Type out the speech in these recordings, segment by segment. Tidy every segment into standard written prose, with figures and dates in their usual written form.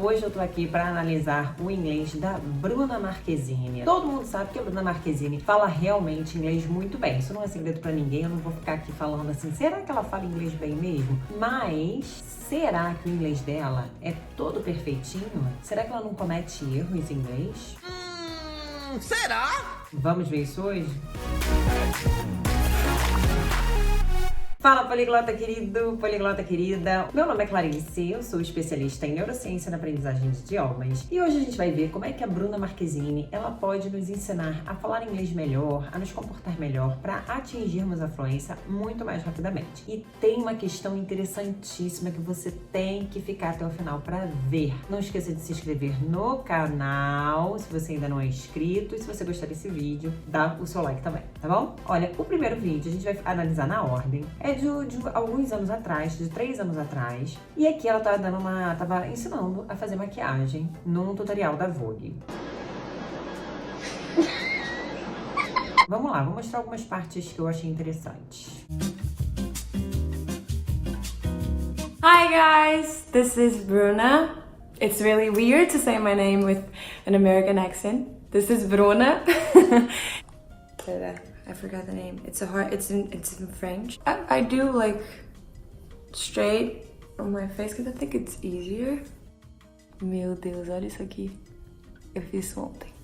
hoje eu tô aqui para analisar o inglês da Bruna Marquezine. Todo mundo sabe que a Bruna Marquezine fala realmente inglês muito bem. Isso não é segredo para ninguém, eu não vou ficar aqui falando assim, será que ela fala inglês bem mesmo? Mas será que o inglês dela é todo perfeitinho? Será que ela não comete erros em inglês? Será? Vamos ver isso hoje? Fala, poliglota querido, poliglota querida. Meu nome é Clarice, eu sou especialista em neurociência na aprendizagem de idiomas. E hoje a gente vai ver como é que a Bruna Marquezine, ela pode nos ensinar a falar inglês melhor, a nos comportar melhor, para atingirmos a fluência muito mais rapidamente. E tem uma questão interessantíssima que você tem que ficar até o final para ver. Não esqueça de se inscrever no canal, se você ainda não é inscrito. E se você gostar desse vídeo, dá o seu like também, tá bom? Olha, o primeiro vídeo a gente vai analisar na ordem. É de alguns anos atrás, de 3 anos atrás. E aqui ela tava ensinando a fazer maquiagem num tutorial da Vogue. Vamos lá, vou mostrar algumas partes que eu achei interessantes. Hi guys, this is Bruna. It's really weird to say my name with an American accent. This is Bruna. I forgot the name. It's in French. I do like straight on my face because I think it's easier. Meu Deus, olha isso aqui. Eu fiz ontem.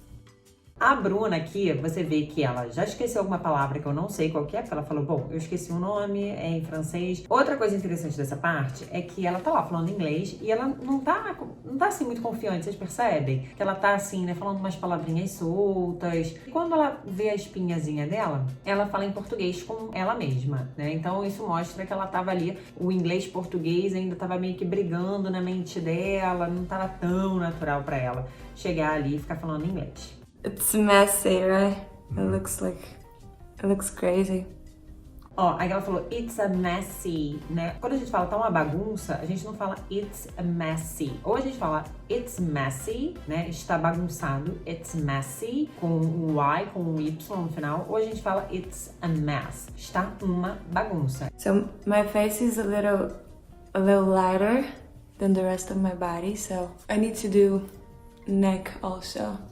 A Bruna aqui, você vê que ela já esqueceu alguma palavra que eu não sei qual que é, porque ela falou, bom, eu esqueci o nome, é em francês. Outra coisa interessante dessa parte é que ela tá lá falando inglês e ela não tá assim muito confiante, vocês percebem? Que ela tá assim, né, falando umas palavrinhas soltas. E quando ela vê a espinhazinha dela, ela fala em português com ela mesma, né? Então isso mostra que ela tava ali, o inglês-português ainda tava meio que brigando na mente dela, não tava tão natural pra ela chegar ali e ficar falando inglês. It's messy, right? It looks crazy. Ó, aí ela falou, it's a messy, né? Quando a gente fala tá uma bagunça, a gente não fala it's a messy. Ou a gente fala it's messy, né? Está bagunçado, it's messy, com um Y, com um Y no final. Ou a gente fala it's a mess, está uma bagunça. So my face is a little lighter than the rest of my body, so I need to do neck also.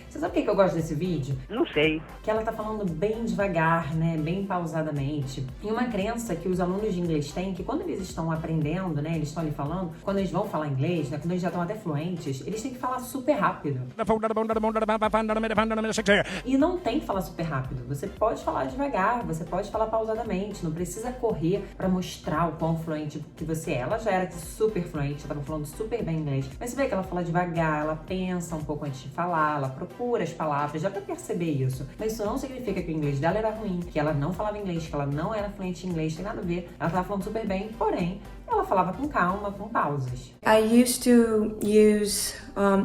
Você sabe por que eu gosto desse vídeo? Não sei. Que ela tá falando bem devagar, né? Bem pausadamente. E uma crença que os alunos de inglês têm, que quando eles estão aprendendo, né? Eles estão ali falando, quando eles vão falar inglês, né? Quando eles já estão até fluentes, eles têm que falar super rápido. E não tem que falar super rápido. Você pode falar devagar, você pode falar pausadamente. Não precisa correr pra mostrar o quão fluente que você é. Ela já era super fluente, tava falando super bem inglês. Mas você vê que ela fala devagar, ela pensa um pouco antes de falar, ela procura as palavras, dá pra perceber isso. Mas isso não significa que o inglês dela era ruim, que ela não falava inglês, que ela não era fluente em inglês, tem nada a ver. Ela tava falando super bem, porém, ela falava com calma, com pausas. I used to use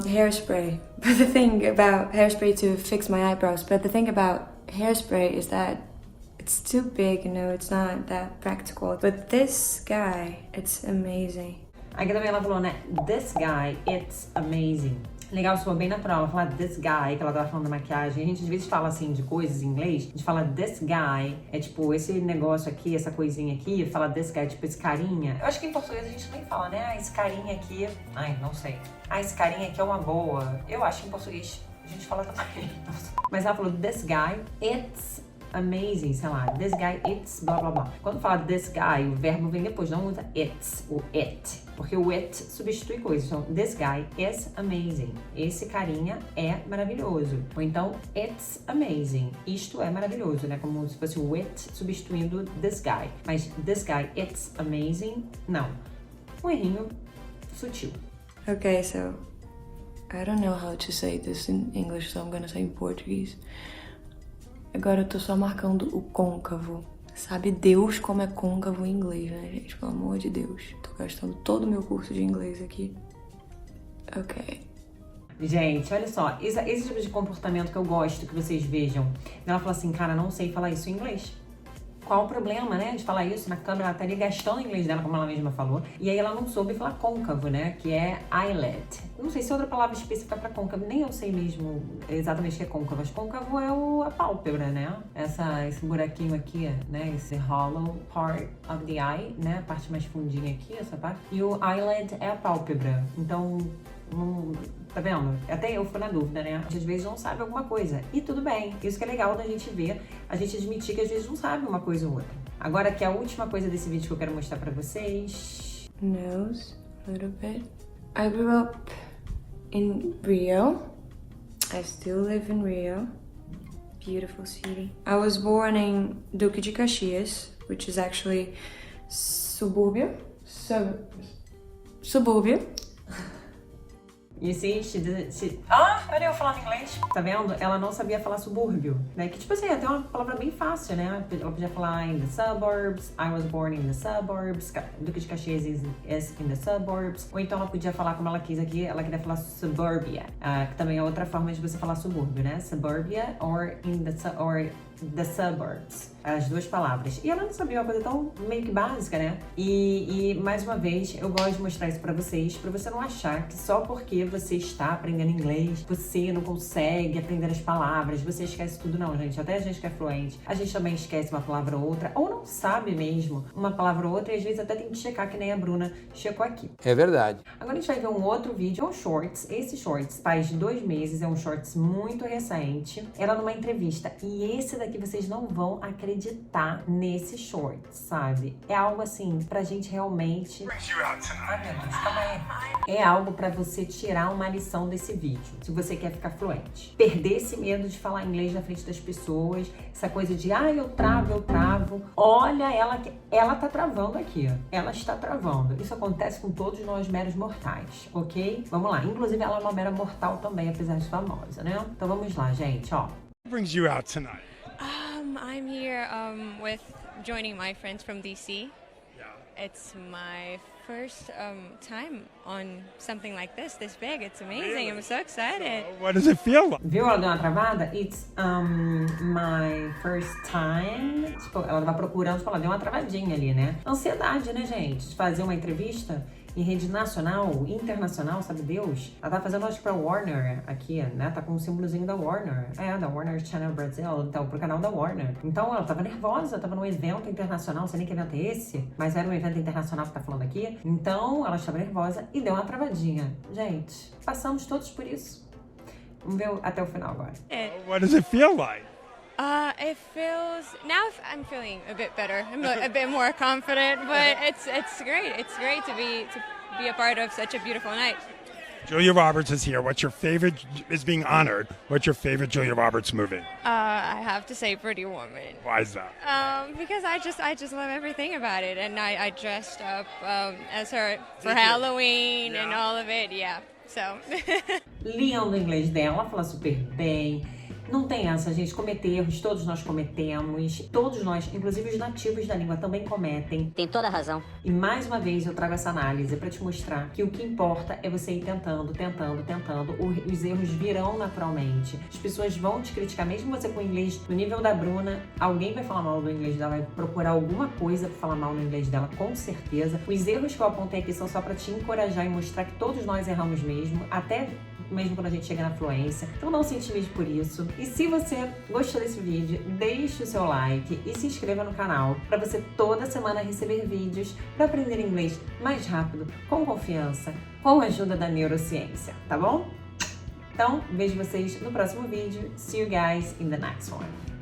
hairspray, but the thing about hairspray to fix my eyebrows, but the thing about hairspray is that it's too big, you know, it's not that practical. But this guy, it's amazing. Aí também ela falou, né, this guy, it's amazing. Legal, soa bem natural, ela fala this guy, que ela tava falando da maquiagem. A gente às vezes fala assim de coisas em inglês, a gente fala this guy, é tipo esse negócio aqui, essa coisinha aqui, fala this guy, tipo esse carinha. Eu acho que em português a gente nem fala, né, esse carinha aqui, ai, não sei. Esse carinha aqui é uma boa. Eu acho que em português a gente fala também. Mas ela falou this guy, it's amazing, sei lá, this guy, it's blá blá blá. Quando fala this guy, o verbo vem depois, não usa it's, o it. Porque o it substitui coisas. Então, this guy is amazing. Esse carinha é maravilhoso. Ou então, it's amazing. Isto é maravilhoso, né? Como se fosse o it substituindo this guy. Mas this guy, it's amazing, não. Um errinho sutil. Okay, so I don't know how to say this in English, so I'm gonna say in Portuguese. Agora eu tô só marcando o côncavo. Sabe Deus como é côncavo em inglês, né, gente? Pelo amor de Deus. Tô gastando todo o meu curso de inglês aqui. Ok. Gente, olha só. Esse tipo de comportamento que eu gosto que vocês vejam. Ela fala assim, cara, não sei falar isso em inglês. qual o problema, né, de falar isso na câmera? Ela estaria gastando o inglês dela, como ela mesma falou. E aí ela não soube falar côncavo, né, que é eyelid. Não sei se é outra palavra específica para côncavo, nem eu sei mesmo exatamente o que é côncavo. Mas côncavo é a pálpebra, né? Esse buraquinho aqui, né, esse hollow part of the eye, né, a parte mais fundinha aqui, essa parte. E o eyelid é a pálpebra. Então, tá vendo? Até eu fui na dúvida, né? A gente às vezes não sabe alguma coisa. E tudo bem. Isso que é legal da gente ver, a gente admitir que às vezes não sabe uma coisa ou outra. Agora que a última coisa desse vídeo que eu quero mostrar pra vocês. Nose, a little bit. I grew up in Rio. I still live in Rio. Beautiful city. I was born in Duque de Caxias, which is actually suburbia. Suburbia. E olha eu falando inglês. Tá vendo? Ela não sabia falar subúrbio, né? Que tipo assim, até uma palavra bem fácil, né? Ela podia falar in the suburbs, I was born in the suburbs, Duque de Caxias is in the suburbs. Ou então ela podia falar como ela quis aqui, ela queria falar suburbia, que também é outra forma de você falar subúrbio, né? Suburbia or the suburbs. As duas palavras. E ela não sabia uma coisa tão meio que básica, né? E mais uma vez, eu gosto de mostrar isso pra você não achar que só porque você está aprendendo inglês, você não consegue aprender as palavras, você esquece tudo. Não, gente. Até a gente que é fluente, a gente também esquece uma palavra ou outra, ou não sabe mesmo uma palavra ou outra, e às vezes até tem que checar, que nem a Bruna checou aqui. É verdade. Agora a gente vai ver um outro vídeo, é um shorts. Esse shorts faz 2 meses, é um shorts muito recente. Ela numa entrevista. E esse daqui vocês não vão acreditar nesse shorts, sabe? É algo assim, pra gente realmente... Ai, meu Deus, calma aí. É algo pra você tirar uma lição desse vídeo, se você quer ficar fluente. Perder esse medo de falar inglês na frente das pessoas, essa coisa de, eu travo. Olha, ela tá travando aqui, ó. Ela está travando. Isso acontece com todos nós meros mortais, ok? Vamos lá. Inclusive, ela é uma mera mortal também, apesar de famosa, né? Então vamos lá, gente, ó. What brings you out tonight? I'm here with joining my friends from DC. Yeah. It's my first time on something like this big. It's amazing. I'm so excited. What does it feel like? Viu? Ela deu uma travada? It's my first time. Tipo, ela tava procurando, tipo, ela deu uma travadinha ali, né? Ansiedade, né, gente? De fazer uma entrevista em rede nacional, internacional, sabe Deus? Ela tá fazendo, acho que pra Warner aqui, né? Tá com um símbolozinho da Warner. Da Warner Channel Brasil, então, pro canal da Warner. Então, ela tava nervosa, tava num evento internacional, não sei nem que evento é esse, mas era um evento internacional que tá falando aqui. Então, ela estava nervosa e deu uma travadinha. Gente, passamos todos por isso. Vamos ver até o final agora. What does it feel like? It feels now I'm feeling a bit better. I'm a bit more confident, but it's great. It's great to be a part of such a beautiful night. Julia Roberts is here. What's your favorite, is being honored. What's your favorite Julia Roberts movie? I have to say Pretty Woman. Why is that? Because I just love everything about it, and I dressed up as her for Halloween and all of it. Yeah, so. Lindo o inglês dela, ela fala super bem. Não tem essa, gente, cometer erros, todos nós cometemos, todos nós, inclusive os nativos da língua também cometem. Tem toda a razão. E mais uma vez eu trago essa análise pra te mostrar que o que importa é você ir tentando, os erros virão naturalmente. As pessoas vão te criticar, mesmo você com o inglês no nível da Bruna, alguém vai falar mal do inglês dela, vai procurar alguma coisa pra falar mal no inglês dela, com certeza. Os erros que eu apontei aqui são só pra te encorajar e mostrar que todos nós erramos mesmo, até mesmo quando a gente chega na fluência. Então não se intimide por isso. E se você gostou desse vídeo, deixe o seu like e se inscreva no canal para você toda semana receber vídeos para aprender inglês mais rápido, com confiança, com a ajuda da neurociência, tá bom? Então, vejo vocês no próximo vídeo. See you guys in the next one.